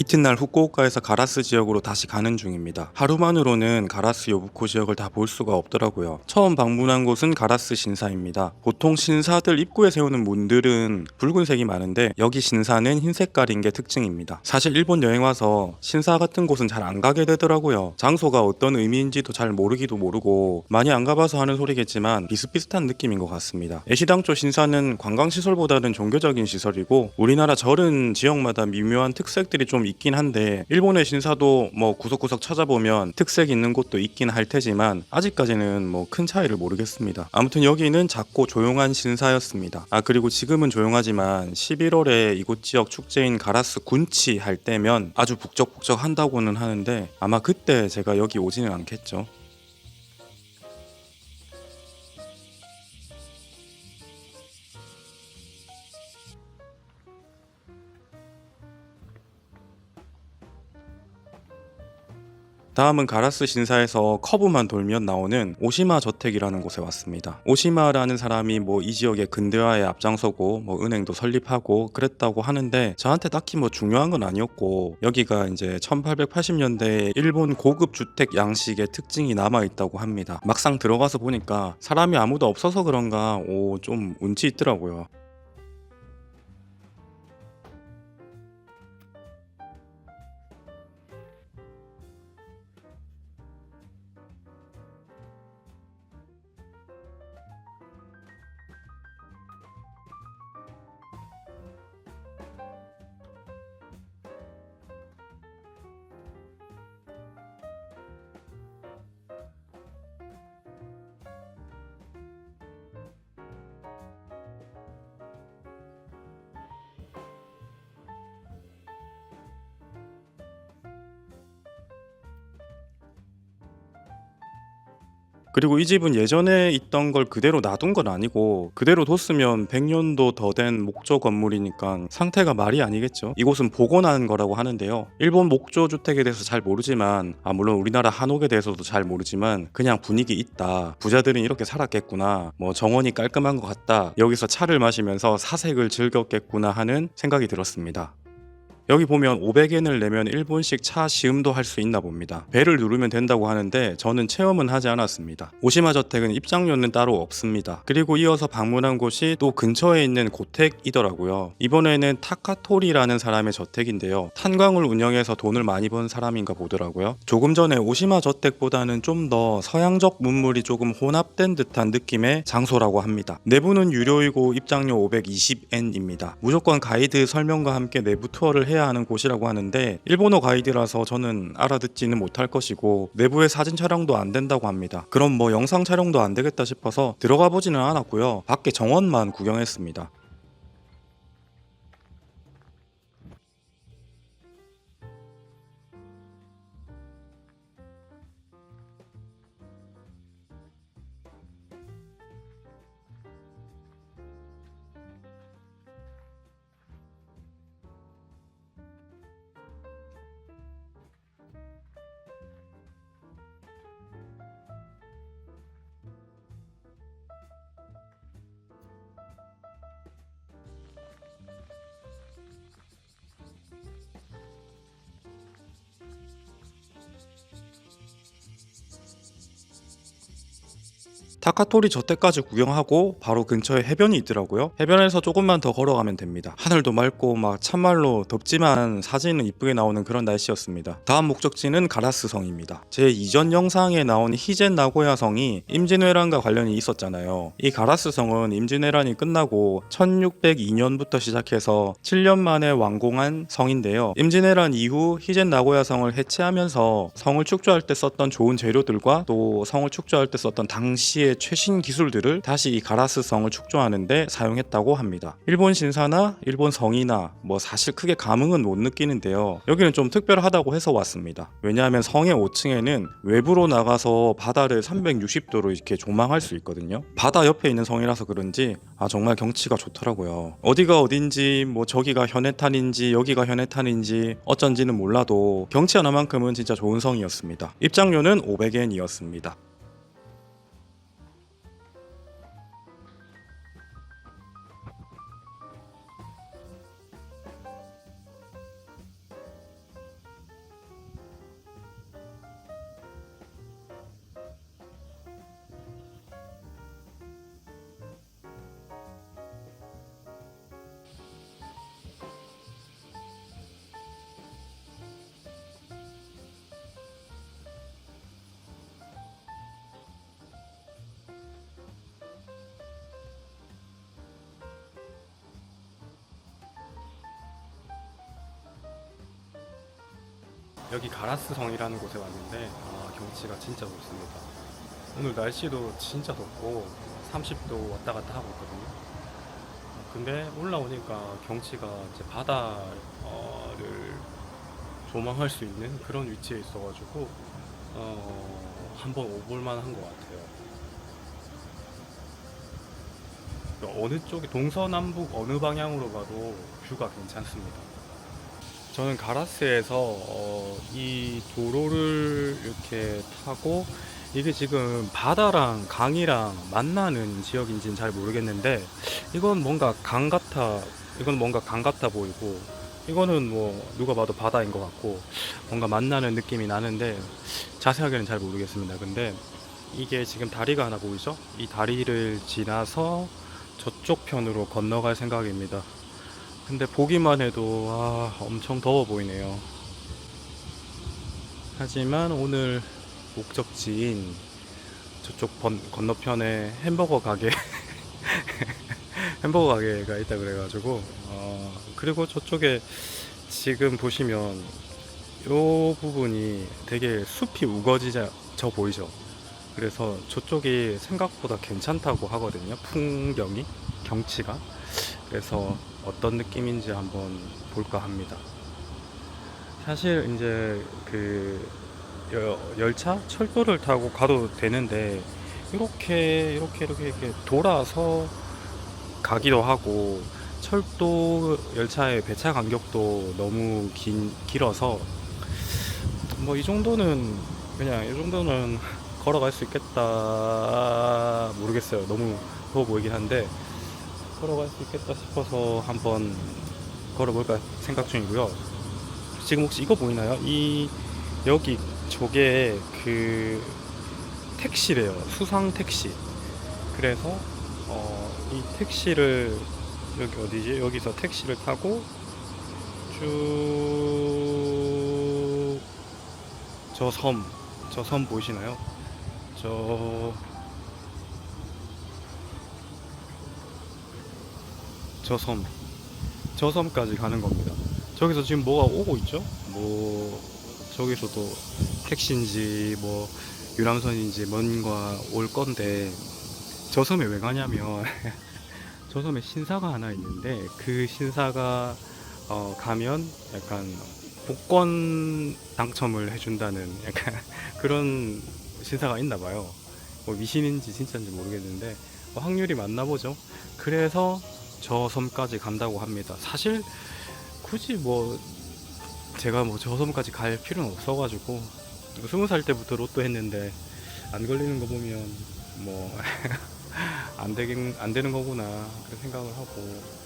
이튿날 후쿠오카에서 가라스 지역으로 다시 가는 중입니다. 하루만으로는 가라스 요부코 지역을 다 볼 수가 없더라고요. 처음 방문한 곳은 가라스 신사입니다. 보통 신사들 입구에 세우는 문들은 붉은색이 많은데 여기 신사는 흰 색깔인 게 특징입니다. 사실 일본 여행 와서 신사 같은 곳은 잘 안 가게 되더라고요. 장소가 어떤 의미인지도 잘 모르기도 모르고 많이 안 가봐서 하는 소리겠지만 비슷비슷한 느낌인 것 같습니다. 에시당초 신사는 관광시설보다는 종교적인 시설이고 우리나라 절은 지역마다 미묘한 특색들이 좀 있긴 한데 일본의 신사도 뭐 구석구석 찾아보면 특색 있는 곳도 있긴 할 테지만 아직까지는 뭐 큰 차이를 모르겠습니다. 아무튼 여기는 작고 조용한 신사였습니다. 그리고 지금은 조용하지만 11월에 이곳 지역 축제인 가라스 군치 할 때면 아주 북적북적 한다고는 하는데 아마 그때 제가 여기 오지는 않겠죠. 다음은 가라스 신사에서 커브만 돌면 나오는 오시마 저택이라는 곳에 왔습니다. 오시마라는 사람이 뭐 이 지역의 근대화에 앞장서고 뭐 은행도 설립하고 그랬다고 하는데 저한테 딱히 뭐 중요한 건 아니었고 여기가 이제 1880년대에 일본 고급 주택 양식의 특징이 남아 있다고 합니다. 막상 들어가서 보니까 사람이 아무도 없어서 그런가 좀 운치 있더라고요. 그리고 이 집은 예전에 있던 걸 그대로 놔둔 건 아니고 그대로 뒀으면 100년도 더 된 목조 건물이니까 상태가 말이 아니겠죠. 이곳은 복원한 거라고 하는데요. 일본 목조 주택에 대해서 잘 모르지만 물론 우리나라 한옥에 대해서도 잘 모르지만 그냥 분위기 있다. 부자들은 이렇게 살았겠구나. 뭐 정원이 깔끔한 것 같다. 여기서 차를 마시면서 사색을 즐겼겠구나 하는 생각이 들었습니다. 여기 보면 500엔을 내면 일본식 차 시음도 할 수 있나 봅니다. 벨을 누르면 된다고 하는데 저는 체험은 하지 않았습니다. 오시마 저택은 입장료는 따로 없습니다. 그리고 이어서 방문한 곳이 또 근처에 있는 고택이더라고요. 이번에는 타카토리라는 사람의 저택인데요. 탄광을 운영해서 돈을 많이 번 사람인가 보더라고요. 조금 전에 오시마 저택보다는 좀 더 서양적 문물이 조금 혼합된 듯한 느낌의 장소라고 합니다. 내부는 유료이고 입장료 520엔입니다. 무조건 가이드 설명과 함께 내부 투어를 해야 하는 곳이라고 하는데 일본어 가이드라서 저는 알아듣지는 못할 것이고 내부에 사진 촬영도 안 된다고 합니다. 그럼 뭐 영상 촬영도 안 되겠다 싶어서 들어가 보지는 않았고요. 밖에 정원만 구경했습니다. 타카토리 저택까지 구경하고 바로 근처에 해변이 있더라고요. 해변에서 조금만 더 걸어가면 됩니다. 하늘도 맑고 막 참말로 덥지만 사진은 이쁘게 나오는 그런 날씨였습니다. 다음 목적지는 가라스 성입니다. 제 이전 영상에 나온 히젠 나고야 성이 임진왜란과 관련이 있었잖아요. 이 가라스 성은 임진왜란이 끝나고 1602년부터 시작해서 7년 만에 완공한 성인데요. 임진왜란 이후 히젠 나고야 성을 해체하면서 성을 축조할 때 썼던 좋은 재료들과 또 성을 축조할 때 썼던 당시의 최신 기술들을 다시 이 가라스 성을 축조하는데 사용했다고 합니다. 일본 신사나 일본 성이나 뭐 사실 크게 감흥은 못 느끼는데요. 여기는 좀 특별하다고 해서 왔습니다. 왜냐하면 성의 5층에는 외부로 나가서 바다를 360도로 이렇게 조망할 수 있거든요. 바다 옆에 있는 성이라서 그런지 정말 경치가 좋더라고요. 어디가 어딘지 뭐 저기가 현해탄인지 여기가 현해탄인지 어쩐지는 몰라도 경치 하나만큼은 진짜 좋은 성이었습니다. 입장료는 500엔이었습니다. 여기 가라스성이라는 곳에 왔는데 경치가 진짜 좋습니다. 오늘 날씨도 진짜 덥고 30도 왔다 갔다 하고 있거든요. 근데 올라오니까 경치가 이제 바다를 조망할 수 있는 그런 위치에 있어가지고 한번 오볼 만한 것 같아요. 어느 쪽이 동서남북 어느 방향으로 가도 뷰가 괜찮습니다. 저는 가라스에서 이 도로를 이렇게 타고 이게 지금 바다랑 강이랑 만나는 지역인지는 잘 모르겠는데 이건 뭔가 강 같아 보이고 이거는 뭐 누가 봐도 바다인 것 같고 뭔가 만나는 느낌이 나는데 자세하게는 잘 모르겠습니다. 근데 이게 지금 다리가 하나 보이죠? 이 다리를 지나서 저쪽 편으로 건너갈 생각입니다. 근데 보기만 해도 엄청 더워 보이네요. 하지만 오늘 목적지인 저쪽 건너편에 햄버거 가게 햄버거 가게가 있다 그래가지고 그리고 저쪽에 지금 보시면 요 부분이 되게 숲이 우거지져 보이죠. 그래서 저쪽이 생각보다 괜찮다고 하거든요. 풍경이, 경치가. 그래서 어떤 느낌인지 한번 볼까 합니다. 사실 이제 그 열차, 철도를 타고 가도 되는데 이렇게 돌아서 가기도 하고 철도 열차의 배차 간격도 너무 길어서 뭐 이 정도는 걸어갈 수 있겠다 모르겠어요. 너무 더워 보이긴 한데 걸어갈 수 있겠다 싶어서 한번 걸어볼까 생각 중이고요. 지금 혹시 이거 보이나요? 여기 저게 그 택시래요. 수상 택시. 그래서 이 택시를 여기 어디지? 여기서 택시를 타고 쭉 저 섬 보이시나요? 저 섬까지 가는 겁니다. 저기서 지금 뭐가 오고 있죠? 뭐 저기서도 택시인지 뭐 유람선인지 뭔가 올 건데 저 섬에 왜 가냐면 저 섬에 신사가 하나 있는데 그 신사가 가면 약간 복권 당첨을 해준다는 약간 그런 신사가 있나 봐요. 뭐 미신인지 진짜인지 모르겠는데 확률이 많나 보죠. 그래서 저 섬까지 간다고 합니다. 사실 굳이 뭐 제가 뭐 저 섬까지 갈 필요는 없어가지고 20살 때부터 로또 했는데 안 걸리는 거 보면 뭐 안 되는 거구나 그런 생각을 하고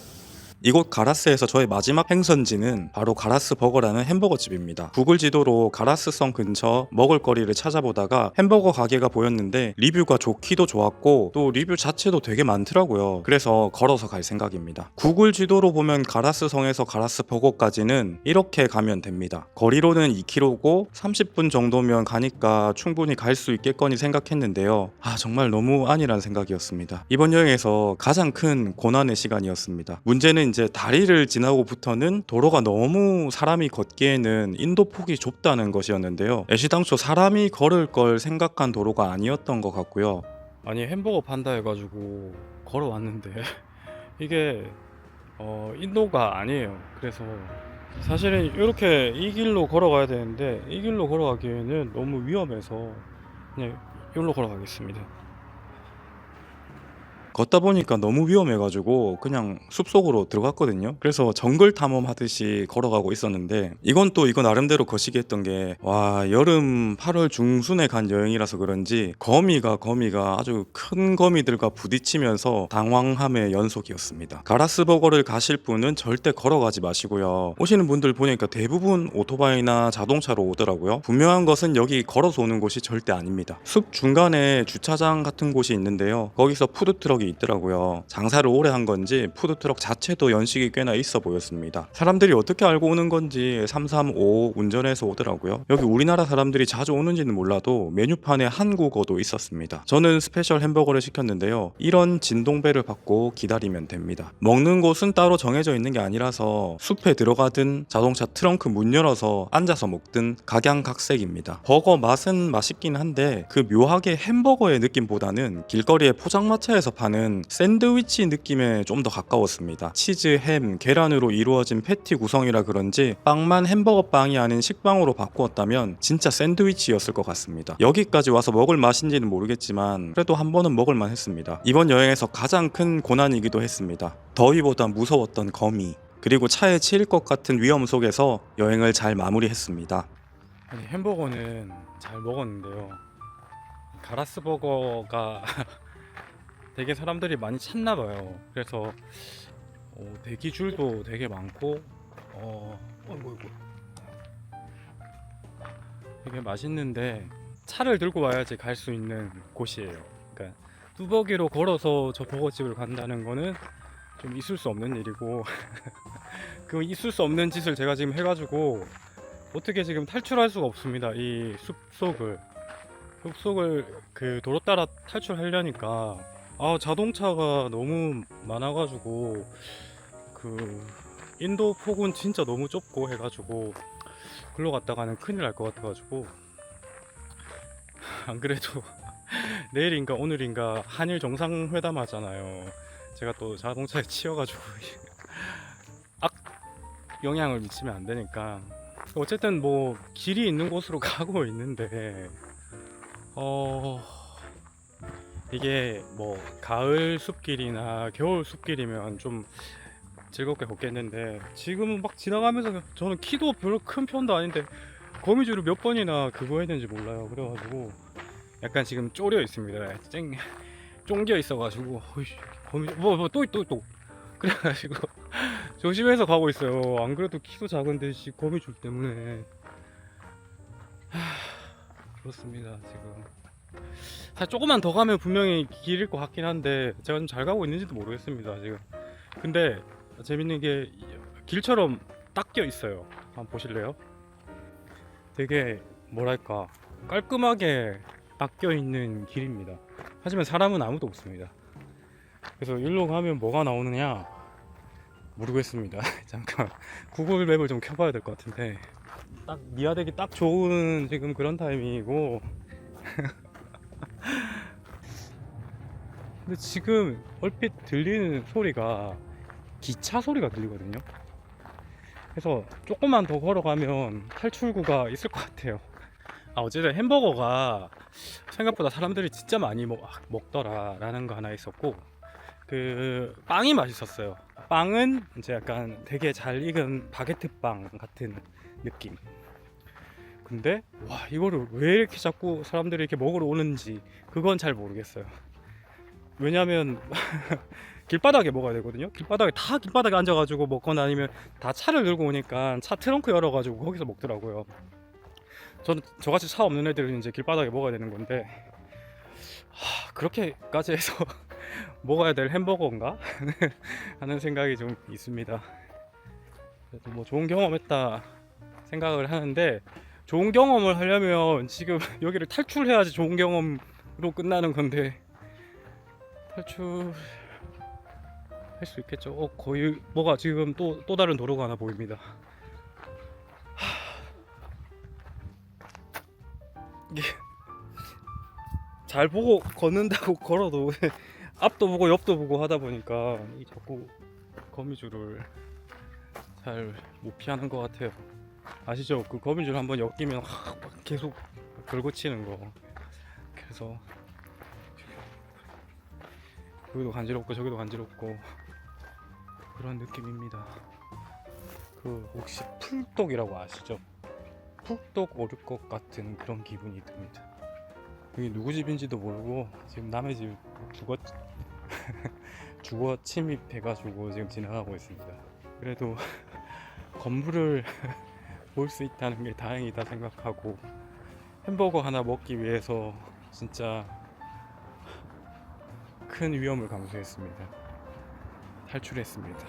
이곳 가라스에서 저의 마지막 행선지는 바로 가라스 버거라는 햄버거 집입니다. 구글 지도로 가라스성 근처 먹을거리를 찾아보다가 햄버거 가게가 보였는데 리뷰가 좋기도 좋았고 또 리뷰 자체도 되게 많더라고요. 그래서 걸어서 갈 생각입니다. 구글 지도로 보면 가라스성에서 가라스 버거까지는 이렇게 가면 됩니다. 거리로는 2km고 30분 정도면 가니까 충분히 갈 수 있겠거니 생각했는데요. 정말 너무 아니란 생각이었습니다. 이번 여행에서 가장 큰 고난의 시간이었습니다. 문제는 이제 다리를 지나고부터는 도로가 너무 사람이 걷기에는 인도폭이 좁다는 것이었는데요. 애시당초 사람이 걸을 걸 생각한 도로가 아니었던 것 같고요. 아니 햄버거 판다 해가지고 걸어왔는데 이게 인도가 아니에요. 그래서 사실은 이렇게 이 길로 걸어가야 되는데 이 길로 걸어가기에는 너무 위험해서 그냥 이길로 걸어가겠습니다. 걷다 보니까 너무 위험해가지고 그냥 숲속으로 들어갔거든요. 그래서 정글 탐험하듯이 걸어가고 있었는데 이건 또 이거 나름대로 거시기 했던 게 여름 8월 중순에 간 여행이라서 그런지 거미가 아주 큰 거미들과 부딪히면서 당황함의 연속이었습니다. 가라스버거를 가실 분은 절대 걸어가지 마시고요. 오시는 분들 보니까 대부분 오토바이나 자동차로 오더라고요. 분명한 것은 여기 걸어서 오는 곳이 절대 아닙니다. 숲 중간에 주차장 같은 곳이 있는데요. 거기서 푸드트럭이 푸드트럭이 있더라고요. 장사를 오래 한 건지 푸드트럭 자체도 연식이 꽤나 있어 보였습니다. 사람들이 어떻게 알고 오는 건지 335 운전해서 오더라고요. 여기 우리나라 사람들이 자주 오는지는 몰라도 메뉴판에 한국어도 있었습니다. 저는 스페셜 햄버거를 시켰는데요. 이런 진동배를 받고 기다리면 됩니다. 먹는 곳은 따로 정해져 있는 게 아니라서 숲에 들어가든 자동차 트렁크 문 열어서 앉아서 먹든 각양각색입니다. 버거 맛은 맛있긴 한데 그 묘하게 햄버거의 느낌보다는 길거리의 포장마차에서 파는 샌드위치 느낌에 좀 더 가까웠습니다. 치즈, 햄, 계란으로 이루어진 패티 구성이라 그런지 빵만 햄버거 빵이 아닌 식빵으로 바꾸었다면 진짜 샌드위치였을 것 같습니다. 여기까지 와서 먹을 맛인지는 모르겠지만 그래도 한 번은 먹을만 했습니다. 이번 여행에서 가장 큰 고난이기도 했습니다. 더위보다 무서웠던 거미, 그리고 차에 치일 것 같은 위험 속에서 여행을 잘 마무리했습니다. 아니, 햄버거는 잘 먹었는데요. 가라스 버거가 되게 사람들이 많이 찾나 봐요. 그래서 대기 줄도 되게 많고 어이구, 되게 맛있는데 차를 들고 와야지 갈 수 있는 곳이에요. 그러니까 뚜벅이로 걸어서 저 버거집을 간다는 거는 좀 있을 수 없는 일이고 그 있을 수 없는 짓을 제가 지금 해가지고 어떻게 지금 탈출할 수가 없습니다. 이 숲속을 그 도로 따라 탈출하려니까 자동차가 너무 많아가지고 그 인도 폭은 진짜 너무 좁고 해가지고 글로 갔다가는 큰일 날 것 같아가지고 안 그래도 내일인가 오늘인가 한일 정상회담 하잖아요. 제가 또 자동차에 치여가지고 악 영향을 미치면 안 되니까 어쨌든 뭐 길이 있는 곳으로 가고 있는데 이게 뭐 가을 숲길이나 겨울 숲길이면 좀 즐겁게 걷겠는데 지금은 막 지나가면서 저는 키도 별로 큰 편도 아닌데 거미줄을 몇 번이나 그거 했는지 몰라요. 그래가지고 약간 지금 쪼려 있습니다. 쫑겨 있어가지고 거미줄 또 그래가지고 조심해서 가고 있어요. 안 그래도 키도 작은데 거미줄 때문에 그렇습니다. 지금 사실 조금만 더 가면 분명히 길일 것 같긴 한데 제가 좀 잘 가고 있는지도 모르겠습니다 지금. 근데 재밌는 게 길처럼 닦여 있어요. 한번 보실래요? 되게 뭐랄까 깔끔하게 닦여 있는 길입니다. 하지만 사람은 아무도 없습니다. 그래서 일로 가면 뭐가 나오느냐 모르겠습니다. 잠깐 구글 맵을 좀 켜봐야 될 것 같은데 딱 미아되기 딱 좋은 지금 그런 타이밍이고 근데 지금 얼핏 들리는 소리가 기차 소리가 들리거든요. 그래서 조금만 더 걸어가면 탈출구가 있을 것 같아요. 어쨌든 햄버거가 생각보다 사람들이 진짜 많이 먹더라 라는 거 하나 있었고 그 빵이 맛있었어요. 빵은 이제 약간 되게 잘 익은 바게트 빵 같은 느낌. 근데 와 이거를 왜 이렇게 자꾸 사람들이 이렇게 먹으러 오는지 그건 잘 모르겠어요. 왜냐면 길바닥에 먹어야 되거든요. 길바닥에 앉아가지고 먹거나 아니면 다 차를 들고 오니까 차 트렁크 열어가지고 거기서 먹더라고요. 저는 저같이 차 없는 애들은 이제 길바닥에 먹어야 되는 건데 그렇게까지 해서 먹어야 될 햄버거인가 하는 생각이 좀 있습니다. 그래도 뭐 좋은 경험했다 생각을 하는데 좋은 경험을 하려면 지금 여기를 탈출해야지 좋은 경험으로 끝나는 건데 탈출 할 수 있겠죠? 거의 뭐가 지금 또 다른 도로가 하나 보입니다. 이게 잘 보고 걷는다고 걸어도 앞도 보고 옆도 보고 하다 보니까 이 자꾸 거미줄을 잘 못 피하는 것 같아요. 아시죠? 그 거미줄 한번 엮이면 계속 걸고 치는 거. 그래서 여기도 간지럽고 저기도 간지럽고 그런 느낌입니다. 그 혹시 풀독이라고 아시죠? 풀독 오를 것 같은 그런 기분이 듭니다. 여기 누구 집인지도 모르고 지금 남의 집 주거 침입해가지고 지금 지나가고 있습니다. 그래도 건물을 볼 수 있다는 게 다행이다 생각하고 햄버거 하나 먹기 위해서 진짜 큰 위험을 감수했습니다. 탈출했습니다.